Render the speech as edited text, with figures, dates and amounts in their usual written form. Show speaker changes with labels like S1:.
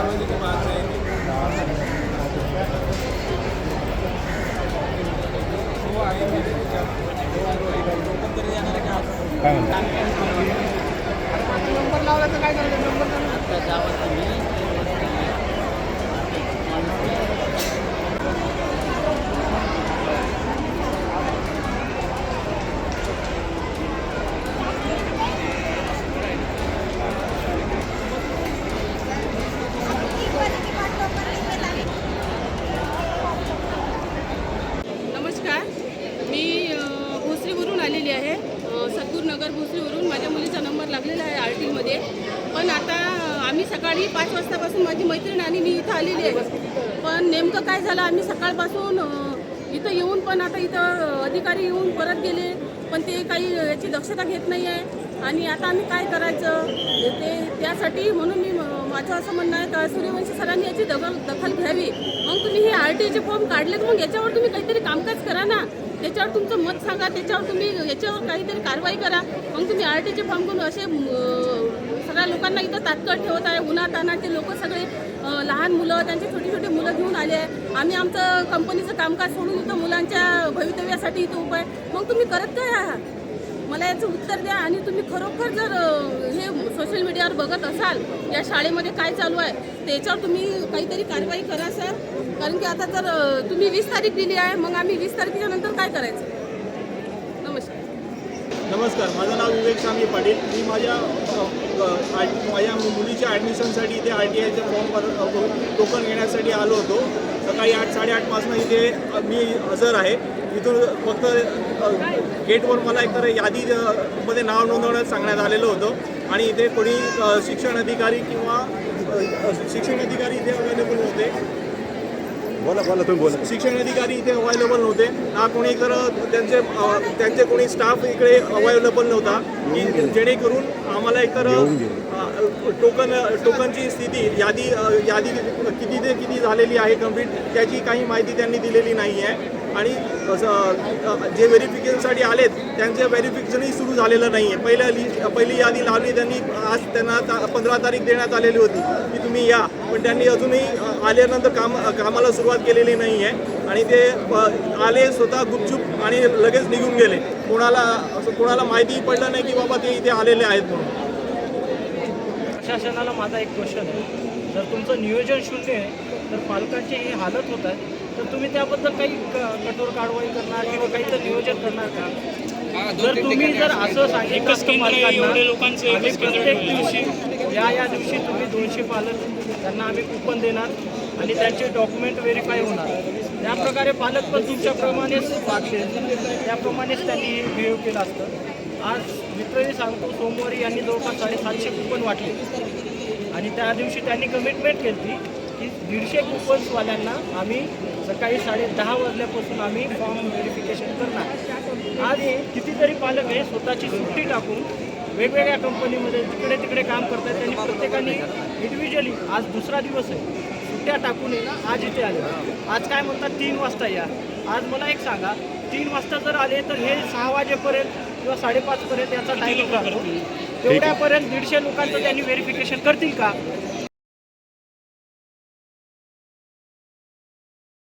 S1: सार्वजनिक माणसं आहे हो आहे मी
S2: काय म्हणता?
S1: नंबर लावला तर काय करायचं नंबर
S3: नमस्कार, मी भोसरीवरून आलेली आहे. सद्गुरू नगर भोसरीवरून माझ्या मुलीचा नंबर लागलेला आहे RT मध्ये. पण आता आम्ही सकाळी 5 वाजतापासून माझी मैत्रीण आणि मी इथं आलेली आहे. पण नेमकं काय झालं, आम्ही सकाळपासून इथं येऊन पण आता इथं अधिकारी येऊन परत गेले, पण ते काही याची दक्षता घेत नाही आहे. आणि आता आम्ही काय करायचं ते त्यासाठी म्हणून मी माझं असं म्हणणं आहे का सूर्यवंशी सरांनी याची दखल घ्यावी. मग तुम्ही हे RTचे फॉर्म काढलेत, मग याच्यावर तुम्ही काहीतरी कामकाज करा ना. त्याच्यावर तुमचं मत सांगा, त्याच्यावर तुम्ही याच्यावर काहीतरी कारवाई करा. मग तुम्ही RTचे फॉर्म करून असे सगळ्या लोकांना इथं तात्काळ ठेवत आहे. उन्हातानाचे लोक सगळे लहान मुलं, त्यांची छोटी छोटी मुलं घेऊन आले आहे. आम्ही आमचं कंपनीचं कामकाज सोडून इथं मुलांच्या भवितव्यासाठी इथं उभं आहे. मग तुम्ही करत काय आहात? मला याचं उत्तर द्या. आणि तुम्ही खरोखर जर हे सोशल मीडियावर बघत असाल या शाळेमध्ये काय चालू आहे त्याच्यावर तुम्ही काहीतरी कारवाई करा सर. कारण की आता जर तुम्ही 20 तारीख दिली आहे, मग आम्ही 20 तारखेच्या नंतर काय करायचं?
S4: नमस्कार, माझं नाव विवेक शामी पाटील. मी माझ्या मुलीच्या ॲडमिशनसाठी इथे RTIचे फॉर्म टोकन घेण्यासाठी आलो होतो. सकाळी 8-8:30 पासून इथे मी हजर आहे. इथून फक्त गेटवर मला एकतर यादीमध्ये नाव नोंदवण्यास सांगण्यात आलेलं होतं. आणि इथे कोणी शिक्षण अधिकारी इथे अवेलेबल नव्हते.
S2: बोला तुम्ही बोला.
S4: शिक्षण अधिकारी इथे अवेलेबल नव्हते ना. कोणी तर त्यांचे कोणी स्टाफ इकडे अवेलेबल नव्हता की जेणेकरून आम्हाला एकतर टोकनची स्थिती यादी किती ते किती झालेली आहे कंप्लीट त्याची काही माहिती त्यांनी दिलेली नाही आहे. आणि जे व्हेरिफिकेशनसाठी आलेत त्यांचं व्हेरिफिकेशनही सुरू झालेलं नाही आहे. पहिली यादी लावली त्यांनी. आज त्यांना 15 तारीख देण्यात आलेली होती की तुम्ही या, पण त्यांनी अजूनही आल्यानंतर कामाला सुरुवात केलेली नाही आहे. आणि ते आले स्वतः गुपचूप आणि लगेच निघून गेले. कोणाला माहिती पडलं नाही की बाबा ते इथे आलेले आहेत म्हणून.
S5: प्रशासनाला माझा एक क्वेश्चन आहे, जर तुमचं नियोजन शून्य आहे तर पालकांची ही हालत होत आहे, तर तुम्ही त्याबद्दल काही कठोर कारवाई करणार किंवा काही तर नियोजन करणार का? जर तुम्ही असं सांगितलं पालकांना प्रत्येक दिवशी या दिवशी तुम्ही 200 पालक त्यांना आम्ही कुपन देणार आणि त्यांचे डॉक्युमेंट व्हेरीफाय होणार, त्याप्रकारे पालक पण तुमच्याप्रमाणेच वागले, त्याप्रमाणेच त्यांनी बिहेव केलं असतं. आज लिटरली सांगतो, सोमवारी यांनी जवळपास 750 कुपन वाटले आणि त्या दिवशी त्यांनी कमिटमेंट केली की 150 कुपन्सवाल्यांना आम्ही सकाळी 10:30 वाजल्यापासून आम्ही फॉर्म व्हेरिफिकेशन करणार. आज कितीतरी पालक हे स्वतःची सुट्टी टाकून वेगवेगळ्या कंपनीमध्ये तिकडे काम करतात. त्यांनी प्रत्येकाने इंडिव्हिज्युअली आज दुसरा दिवस आहे, सुट्ट्या टाकून आज इथे आले. आज काय म्हणतात 3 वाजता या. आज मला एक सांगा, 3 वाजता जर आले तर हे 6 वाजेपर्यंत किंवा 5:30 पर्यंत याचा टाईम राहतो. तेवढ्यापर्यंत 150 लोकांचं त्यांनी व्हेरिफिकेशन करतील का?